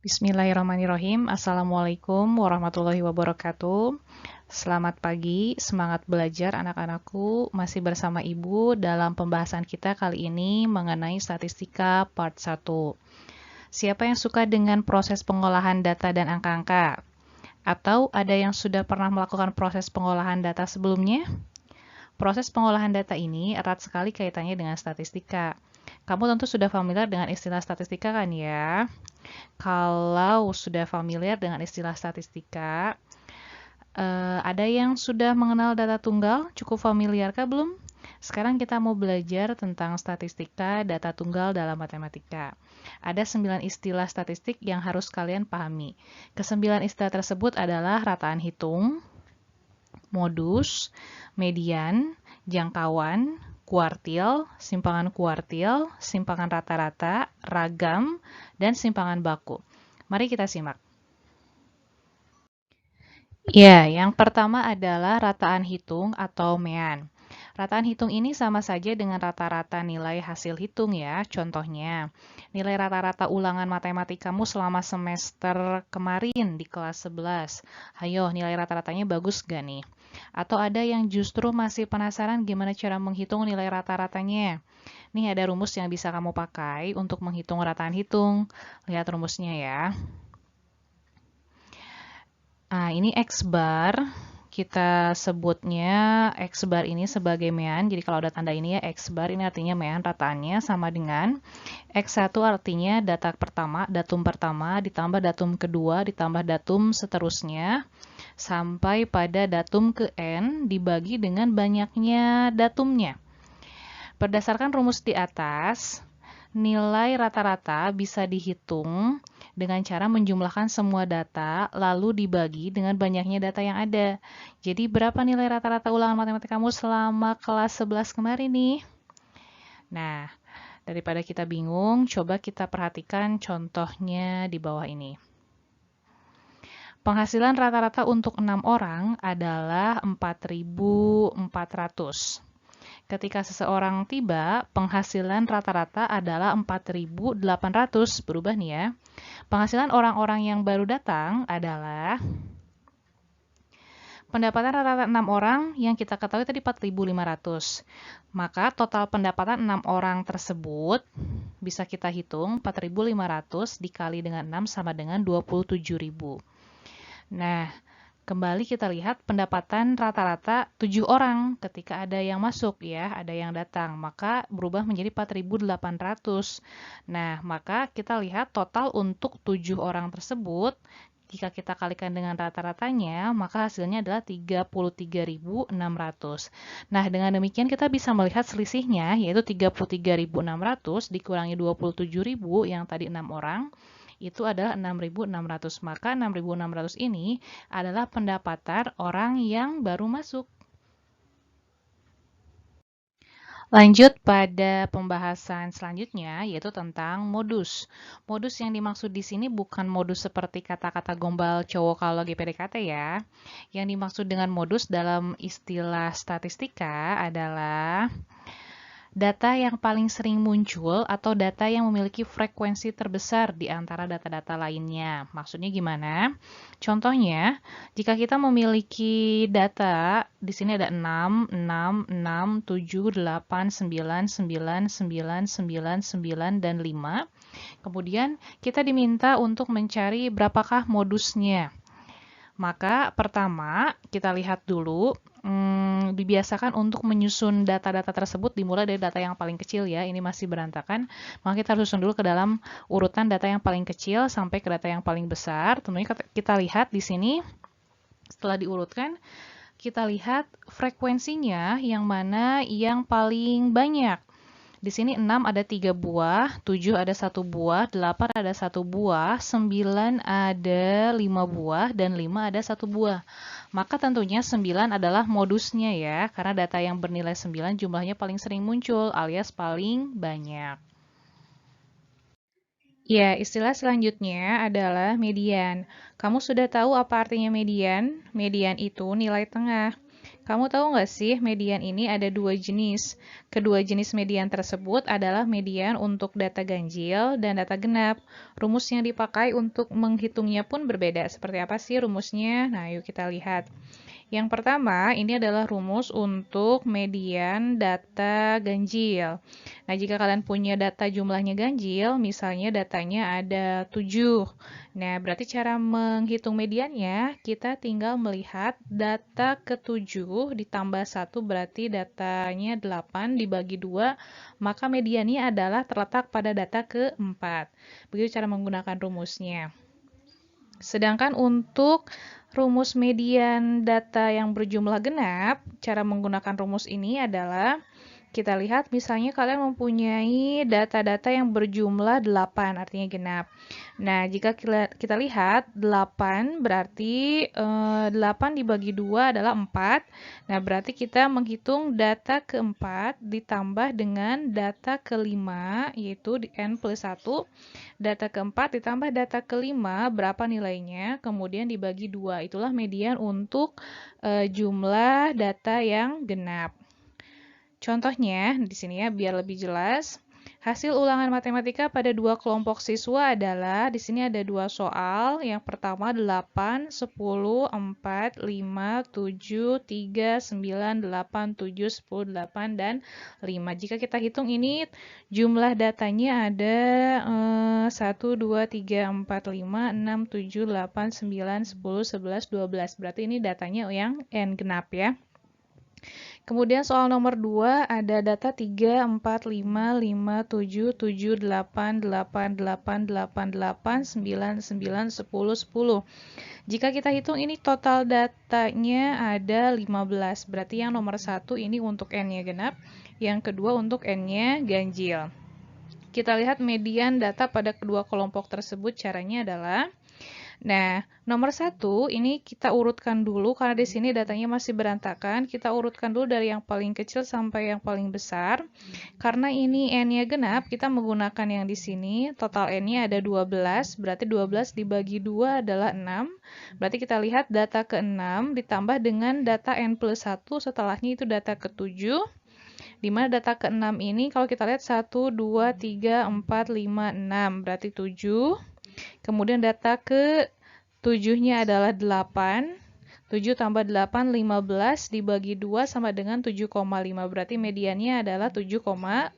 Bismillahirrahmanirrahim. Assalamualaikum warahmatullahi wabarakatuh. Selamat pagi, semangat belajar anak-anakku. Masih bersama Ibu dalam pembahasan kita kali ini mengenai statistika part 1. Siapa yang suka dengan proses pengolahan data dan angka-angka? Atau ada yang sudah pernah melakukan proses pengolahan data sebelumnya? Proses pengolahan data ini erat sekali kaitannya dengan statistika. Kamu tentu sudah familiar dengan istilah statistika kan ya? Kalau sudah familiar dengan istilah statistika, ada yang sudah mengenal data tunggal? Cukup familiar kah belum? Sekarang kita mau belajar tentang statistika data tunggal dalam matematika. Ada 9 istilah statistik yang harus kalian pahami. Kesembilan istilah tersebut adalah rataan hitung, modus, median, jangkauan, kuartil, simpangan rata-rata, ragam, dan simpangan baku. Mari kita simak. Ya, yang pertama adalah rataan hitung atau mean. Rataan hitung ini sama saja dengan rata-rata nilai hasil hitung ya. Contohnya, nilai rata-rata ulangan matematikamu selama semester kemarin di kelas 11. Ayo, nilai rata-ratanya bagus gak nih? Atau ada yang justru masih penasaran gimana cara menghitung nilai rata-ratanya? Nih ada rumus yang bisa kamu pakai untuk menghitung rataan hitung. Lihat rumusnya ya. Nah, ini X bar, kita sebutnya X bar ini sebagai mean. Jadi kalau ada tanda ini ya X bar, ini artinya mean rataannya sama dengan X1 artinya datum pertama, ditambah datum kedua, ditambah datum seterusnya, sampai pada datum ke N dibagi dengan banyaknya datumnya. Berdasarkan rumus di atas, nilai rata-rata bisa dihitung dengan cara menjumlahkan semua data, lalu dibagi dengan banyaknya data yang ada. Jadi berapa nilai rata-rata ulangan matematika kamu selama kelas 11 kemarin nih? Nah, daripada kita bingung, coba kita perhatikan contohnya di bawah ini. Penghasilan rata-rata untuk 6 orang adalah 4.400. Ketika seseorang tiba, penghasilan rata-rata adalah 4.800. Berubah nih ya. Penghasilan orang-orang yang baru datang adalah pendapatan rata-rata 6 orang yang kita ketahui tadi 4.500. Maka total pendapatan 6 orang tersebut bisa kita hitung 4.500 dikali dengan 6 sama dengan 27.000. Nah, kembali kita lihat pendapatan rata-rata 7 orang ketika ada yang masuk ya, ada yang datang, maka berubah menjadi 4.800. Nah, maka kita lihat total untuk 7 orang tersebut, jika kita kalikan dengan rata-ratanya, maka hasilnya adalah 33.600. Nah, dengan demikian kita bisa melihat selisihnya, yaitu 33.600 dikurangi 27.000 yang tadi 6 orang, itu adalah 6.600. Maka 6.600 ini adalah pendapatan orang yang baru masuk. Lanjut pada pembahasan selanjutnya, yaitu tentang modus. Modus yang dimaksud di sini bukan modus seperti kata-kata gombal cowok kalau lagi PDKT ya. Yang dimaksud dengan modus dalam istilah statistika adalah data yang paling sering muncul atau data yang memiliki frekuensi terbesar di antara data-data lainnya. Maksudnya gimana? Contohnya, jika kita memiliki data, di sini ada 6, 6, 6, 7, 8, 9, 9, 9, 9, 9, dan 5. Kemudian kita diminta untuk mencari berapakah modusnya. Maka pertama kita lihat dulu, dibiasakan untuk menyusun data-data tersebut dimulai dari data yang paling kecil ya, ini masih berantakan, maka kita harus susun dulu ke dalam urutan data yang paling kecil sampai ke data yang paling besar. Tentunya kita lihat di sini, setelah diurutkan, kita lihat frekuensinya yang mana yang paling banyak. Di sini 6 ada 3 buah, 7 ada 1 buah, 8 ada 1 buah, 9 ada 5 buah, dan 5 ada 1 buah. Maka tentunya 9 adalah modusnya ya, karena data yang bernilai 9 jumlahnya paling sering muncul alias paling banyak. Ya, istilah selanjutnya adalah median. Kamu sudah tahu apa artinya median? Median itu nilai tengah. Kamu tahu nggak sih, median ini ada dua jenis. Kedua jenis median tersebut adalah median untuk data ganjil dan data genap. Rumus yang dipakai untuk menghitungnya pun berbeda. Seperti apa sih rumusnya? Nah, yuk kita lihat. Yang pertama, ini adalah rumus untuk median data ganjil. Nah, jika kalian punya data jumlahnya ganjil, misalnya datanya ada 7. Nah, berarti cara menghitung mediannya, kita tinggal melihat data ke-7 ditambah 1 berarti datanya 8 dibagi 2, maka mediannya adalah terletak pada data ke-4. Begitu cara menggunakan rumusnya. Sedangkan untuk rumus median data yang berjumlah genap, cara menggunakan rumus ini adalah kita lihat misalnya kalian mempunyai data-data yang berjumlah 8, artinya genap. Nah, jika kita lihat 8 berarti 8 dibagi 2 adalah 4. Nah, berarti kita menghitung data keempat ditambah dengan data kelima, yaitu di N plus 1. Data keempat ditambah data kelima, berapa nilainya, kemudian dibagi 2. Itulah median untuk jumlah data yang genap. Contohnya, di sini ya, biar lebih jelas. Hasil ulangan matematika pada dua kelompok siswa adalah, di sini ada dua soal. Yang pertama 8, 10, 4, 5, 7, 3, 9, 8, 7, 10, 8, dan 5. Jika kita hitung ini, jumlah datanya ada 1, 2, 3, 4, 5, 6, 7, 8, 9, 10, 11, 12. Berarti ini datanya yang N genap ya. Kemudian soal nomor 2 ada data 3, 4, 5, 5, 7, 7, 8, 8, 8, 8, 8, 9, 9, 10, 10. Jika kita hitung ini total datanya ada 15. Berarti yang nomor 1 ini untuk N-nya genap, yang kedua untuk N-nya ganjil. Kita lihat median data pada kedua kelompok tersebut, caranya adalah nah, nomor 1 ini kita urutkan dulu karena di sini datanya masih berantakan. Kita urutkan dulu dari yang paling kecil sampai yang paling besar. Karena ini N-nya genap, kita menggunakan yang di sini. Total N-nya ada 12, berarti 12 dibagi 2 adalah 6. Berarti kita lihat data ke-6 ditambah dengan data N plus 1, setelahnya itu data ke-7. Di mana data ke-6 ini kalau kita lihat 1, 2, 3, 4, 5, 6, berarti 7. Kemudian data ke-7-nya adalah 8. 7 tambah 8, 15 dibagi 2 sama dengan 7,5. Berarti mediannya adalah 7,5.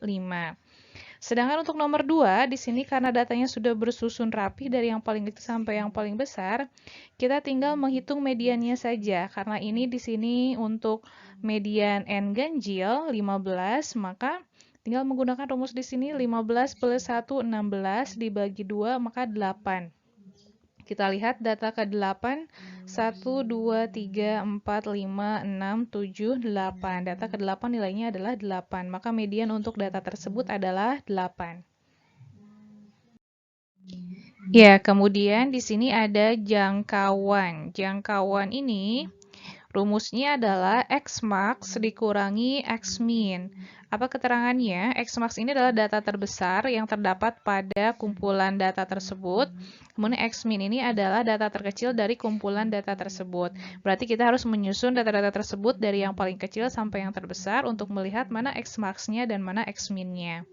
Sedangkan untuk nomor 2, di sini karena datanya sudah bersusun rapi dari yang paling kecil sampai yang paling besar, kita tinggal menghitung mediannya saja. Karena ini di sini untuk median N ganjil 15, maka tinggal menggunakan rumus di sini 15 plus 1, 16 dibagi 2, maka 8. Kita lihat data ke-8, 1, 2, 3, 4, 5, 6, 7, 8. Data ke-8 nilainya adalah 8, maka median untuk data tersebut adalah 8. Ya, kemudian di sini ada jangkauan. Jangkauan ini rumusnya adalah X max dikurangi X min. Apa keterangannya? X max ini adalah data terbesar yang terdapat pada kumpulan data tersebut. Kemudian X min ini adalah data terkecil dari kumpulan data tersebut. Berarti kita harus menyusun data-data tersebut dari yang paling kecil sampai yang terbesar untuk melihat mana X max-nya dan mana X min-nya.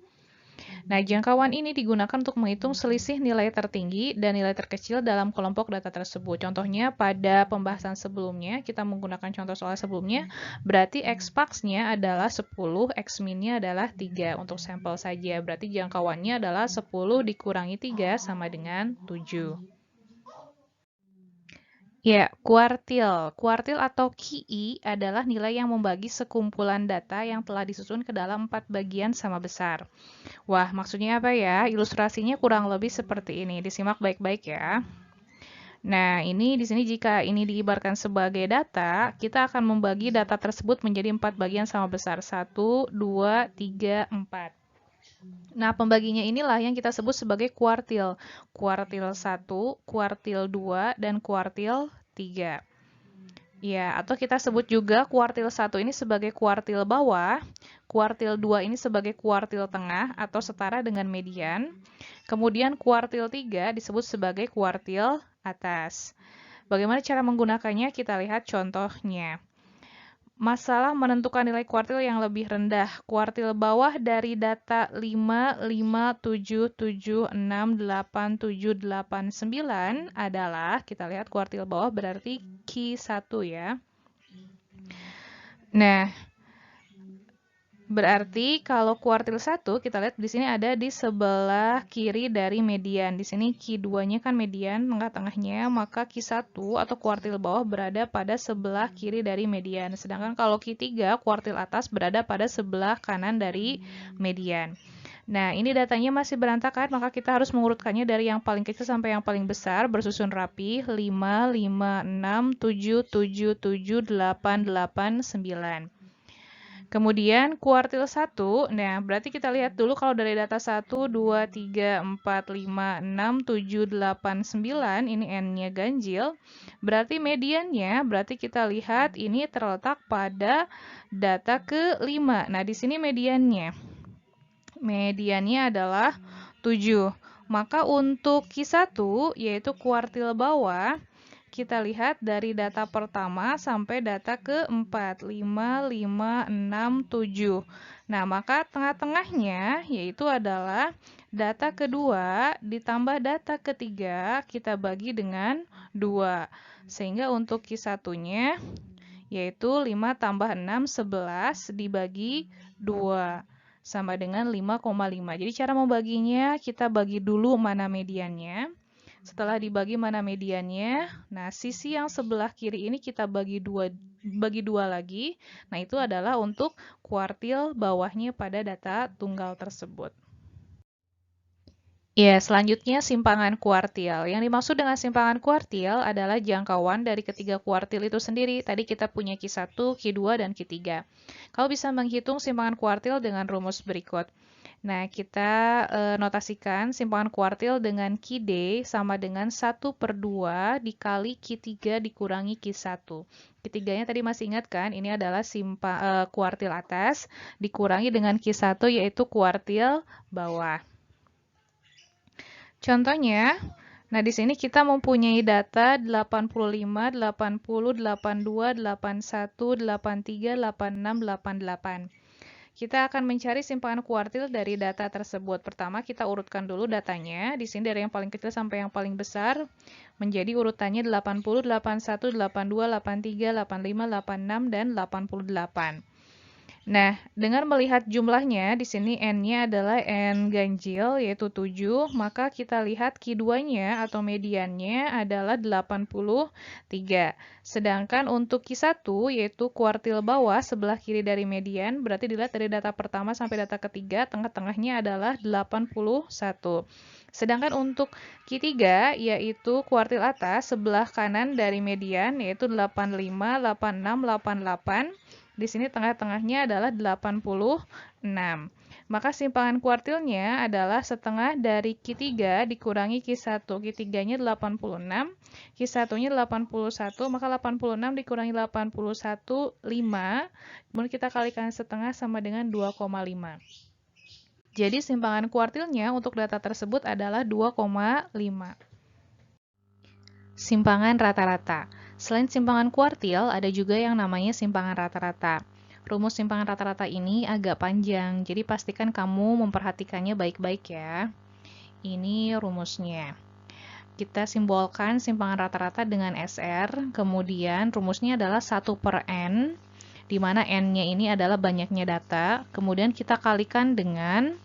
Nah, jangkauan ini digunakan untuk menghitung selisih nilai tertinggi dan nilai terkecil dalam kelompok data tersebut. Contohnya pada pembahasan sebelumnya, kita menggunakan contoh soal sebelumnya, berarti X max-nya adalah 10, X min-nya adalah 3 untuk sampel saja. Berarti jangkauannya adalah 10 dikurangi 3 sama dengan 7. Ya, kuartil. Kuartil atau KI adalah nilai yang membagi sekumpulan data yang telah disusun ke dalam 4 bagian sama besar. Wah, maksudnya apa ya? Ilustrasinya kurang lebih seperti ini. Disimak baik-baik ya. Nah, ini di sini jika ini diibaratkan sebagai data, kita akan membagi data tersebut menjadi 4 bagian sama besar. 1, 2, 3, 4. Nah, pembaginya inilah yang kita sebut sebagai kuartil. Kuartil 1, kuartil 2, dan kuartil 3. Ya, atau kita sebut juga kuartil 1 ini sebagai kuartil bawah, kuartil 2 ini sebagai kuartil tengah atau setara dengan median. Kemudian kuartil 3 disebut sebagai kuartil atas. Bagaimana cara menggunakannya? Kita lihat contohnya. masalah menentukan nilai kuartil yang lebih rendah. Kuartil bawah dari data 5, 5, 7, 7, 6, 8, 7, 8, 9 adalah, kita lihat kuartil bawah berarti Q1 ya. Nah, berarti kalau kuartil 1, kita lihat di sini ada di sebelah kiri dari median. Di sini Q2-nya kan median, tengah-tengahnya, maka Q1 atau kuartil bawah berada pada sebelah kiri dari median. Sedangkan kalau Q3, kuartil atas berada pada sebelah kanan dari median. Nah, ini datanya masih berantakan, maka kita harus mengurutkannya dari yang paling kecil sampai yang paling besar, bersusun rapi, 5, 5, 6, 7, 7, 7, 8, 8, 9. Kemudian kuartil 1, nah berarti kita lihat dulu kalau dari data 1, 2, 3, 4, 5, 6, 7, 8, 9, ini N-nya ganjil, berarti mediannya, berarti kita lihat ini terletak pada data ke-5. Nah, di sini mediannya adalah 7. Maka untuk Q1, yaitu kuartil bawah, kita lihat dari data pertama sampai data ke-4, 5, 5, 6, 7. Nah, maka tengah-tengahnya yaitu adalah data kedua ditambah data ketiga kita bagi dengan 2. Sehingga untuk Q1-nya yaitu 5 tambah 6, 11 dibagi 2. Sama dengan 5,5. Jadi cara membaginya, kita bagi dulu mana mediannya. Setelah dibagi mana mediannya, nah sisi yang sebelah kiri ini kita bagi dua lagi. Nah, itu adalah untuk kuartil bawahnya pada data tunggal tersebut. Ya, selanjutnya simpangan kuartil. Yang dimaksud dengan simpangan kuartil adalah jangkauan dari ketiga kuartil itu sendiri. Tadi kita punya Q1, Q2, dan Q3. Kau bisa menghitung simpangan kuartil dengan rumus berikut. Nah, kita notasikan simpangan kuartil dengan Q-D sama dengan 1/2 dikali Q3 dikurangi Q1. Q3-nya tadi masih ingat kan? Ini adalah kuartil atas dikurangi dengan Q1 yaitu kuartil bawah. Contohnya, nah di sini kita mempunyai data 85, 80, 82, 81, 83, 86, 88. Kita akan mencari simpangan kuartil dari data tersebut. Pertama, kita urutkan dulu datanya. Di sini dari yang paling kecil sampai yang paling besar menjadi urutannya 80, 81, 82, 83, 85, 86, dan 88. Nah, dengan melihat jumlahnya, di sini N-nya adalah N ganjil, yaitu 7, maka kita lihat Q2-nya atau mediannya adalah 83. Sedangkan untuk Q1, yaitu kuartil bawah, sebelah kiri dari median, berarti dilihat dari data pertama sampai data ketiga, tengah-tengahnya adalah 81. Sedangkan untuk Q3, yaitu kuartil atas, sebelah kanan dari median, yaitu 85, 86, 88. Di sini tengah-tengahnya adalah 86. Maka simpangan kuartilnya adalah setengah dari Q3 dikurangi Q1. Q3-nya 86, Q1-nya 81, maka 86 dikurangi 81, 5. Kemudian kita kalikan setengah sama dengan 2,5. Jadi simpangan kuartilnya untuk data tersebut adalah 2,5. Simpangan rata-rata. Selain simpangan kuartil, ada juga yang namanya simpangan rata-rata. Rumus simpangan rata-rata ini agak panjang, jadi pastikan kamu memperhatikannya baik-baik ya. Ini rumusnya. Kita simbolkan simpangan rata-rata dengan SR, kemudian rumusnya adalah 1/N, di mana N-nya ini adalah banyaknya data, kemudian kita kalikan dengan,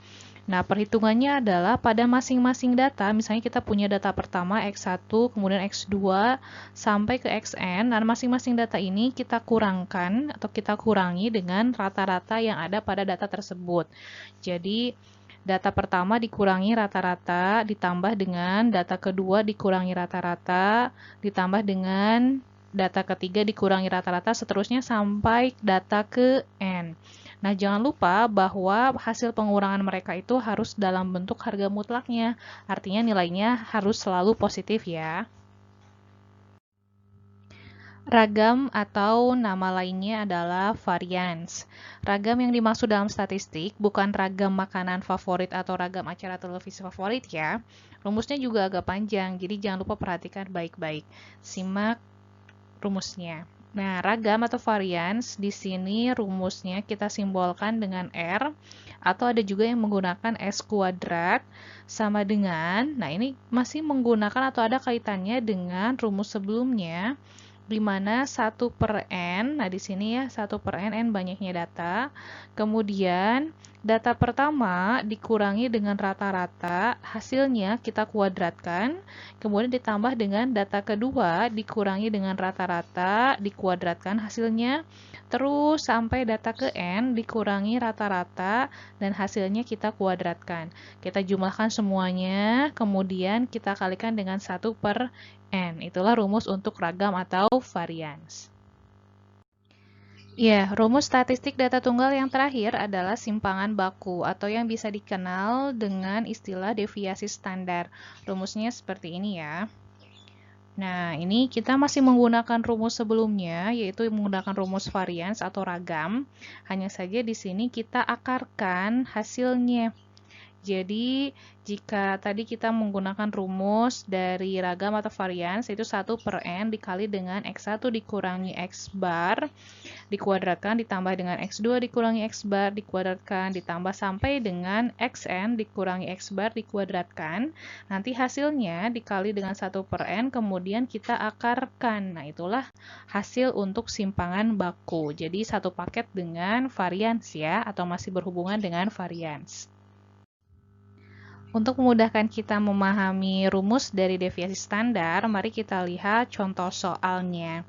nah perhitungannya adalah pada masing-masing data, misalnya kita punya data pertama X1, kemudian X2, sampai ke Xn, dan masing-masing data ini kita kurangkan atau kita kurangi dengan rata-rata yang ada pada data tersebut. Jadi, data pertama dikurangi rata-rata, ditambah dengan data kedua dikurangi rata-rata, ditambah dengan data ketiga dikurangi rata-rata, seterusnya sampai data ke N. Nah, jangan lupa bahwa hasil pengurangan mereka itu harus dalam bentuk harga mutlaknya. Artinya nilainya harus selalu positif ya. Ragam atau nama lainnya adalah varians. Ragam yang dimaksud dalam statistik bukan ragam makanan favorit atau ragam acara televisi favorit ya. Rumusnya juga agak panjang, jadi jangan lupa perhatikan baik-baik. Simak rumusnya. Nah, ragam atau varians di sini rumusnya kita simbolkan dengan R, atau ada juga yang menggunakan S kuadrat sama dengan, nah ini masih menggunakan atau ada kaitannya dengan rumus sebelumnya, di mana 1 per N, nah di sini ya 1 per N banyaknya data, kemudian data pertama dikurangi dengan rata-rata, hasilnya kita kuadratkan, kemudian ditambah dengan data kedua dikurangi dengan rata-rata, dikuadratkan hasilnya, terus sampai data ke N dikurangi rata-rata, dan hasilnya kita kuadratkan. Kita jumlahkan semuanya, kemudian kita kalikan dengan 1 per N. Itulah rumus untuk ragam atau varians. Ya, rumus statistik data tunggal yang terakhir adalah simpangan baku atau yang bisa dikenal dengan istilah deviasi standar. Rumusnya seperti ini ya. Nah, ini kita masih menggunakan rumus sebelumnya, yaitu menggunakan rumus varians atau ragam. Hanya saja di sini kita akarkan hasilnya. Jadi, jika tadi kita menggunakan rumus dari ragam atau varians, yaitu 1 per N dikali dengan X1 dikurangi X bar, dikuadratkan ditambah dengan X2 dikurangi X bar, dikuadratkan ditambah sampai dengan Xn dikurangi X bar, dikuadratkan. Nanti hasilnya dikali dengan 1 per N, kemudian kita akarkan. Nah, itulah hasil untuk simpangan baku. Jadi, satu paket dengan varians ya, atau masih berhubungan dengan varians. Untuk memudahkan kita memahami rumus dari deviasi standar, mari kita lihat contoh soalnya.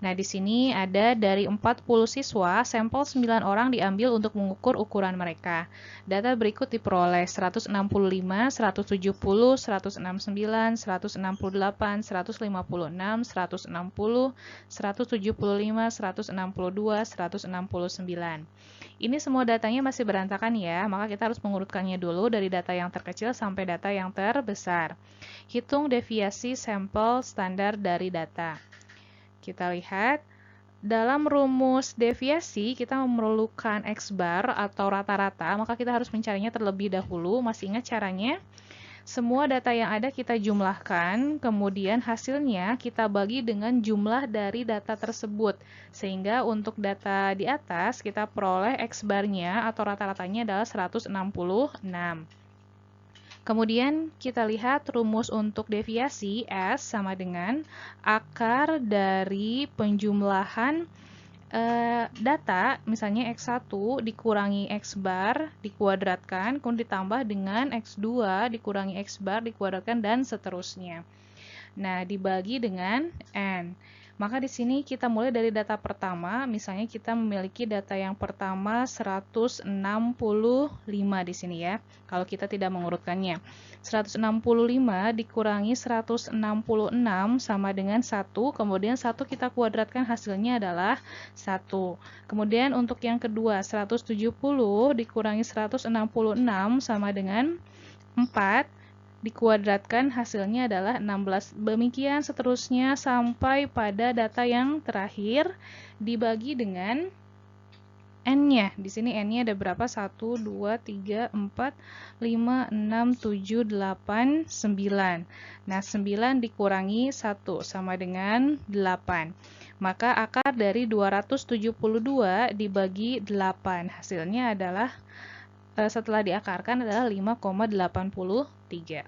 Nah, di sini ada dari 40 siswa, sampel 9 orang diambil untuk mengukur ukuran mereka. Data berikut diperoleh 165, 170, 169, 168, 156, 160, 175, 162, 169. Ini semua datanya masih berantakan ya, maka kita harus mengurutkannya dulu dari data yang terkecil sampai data yang terbesar. Hitung deviasi sampel standar dari data. Kita lihat, dalam rumus deviasi kita memerlukan X bar atau rata-rata, maka kita harus mencarinya terlebih dahulu. Masih ingat caranya? Semua data yang ada kita jumlahkan, kemudian hasilnya kita bagi dengan jumlah dari data tersebut. Sehingga untuk data di atas kita peroleh X bar-nya atau rata-ratanya adalah 166. Kemudian kita lihat rumus untuk deviasi S sama dengan akar dari penjumlahan data, misalnya X1 dikurangi X bar dikuadratkan, kemudian ditambah dengan X2 dikurangi X bar dikuadratkan, dan seterusnya. Nah, dibagi dengan N. Maka di sini kita mulai dari data pertama, misalnya kita memiliki data yang pertama 165 di sini ya, kalau kita tidak mengurutkannya. 165 dikurangi 166 sama dengan 1, kemudian 1 kita kuadratkan hasilnya adalah 1. Kemudian untuk yang kedua 170 dikurangi 166 sama dengan 4, dikuadratkan hasilnya adalah 16. Demikian seterusnya sampai pada data yang terakhir dibagi dengan N-nya. Di sini N-nya ada berapa? 1, 2, 3, 4, 5, 6, 7, 8, 9. Nah, 9 dikurangi 1 sama dengan 8. Maka akar dari 272 dibagi 8. Hasilnya adalah setelah diakarkan adalah 5,83.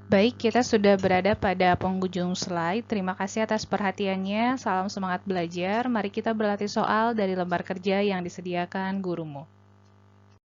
Baik, kita sudah berada pada penghujung slide. Terima kasih atas perhatiannya. Salam semangat belajar. Mari kita berlatih soal dari lembar kerja yang disediakan gurumu.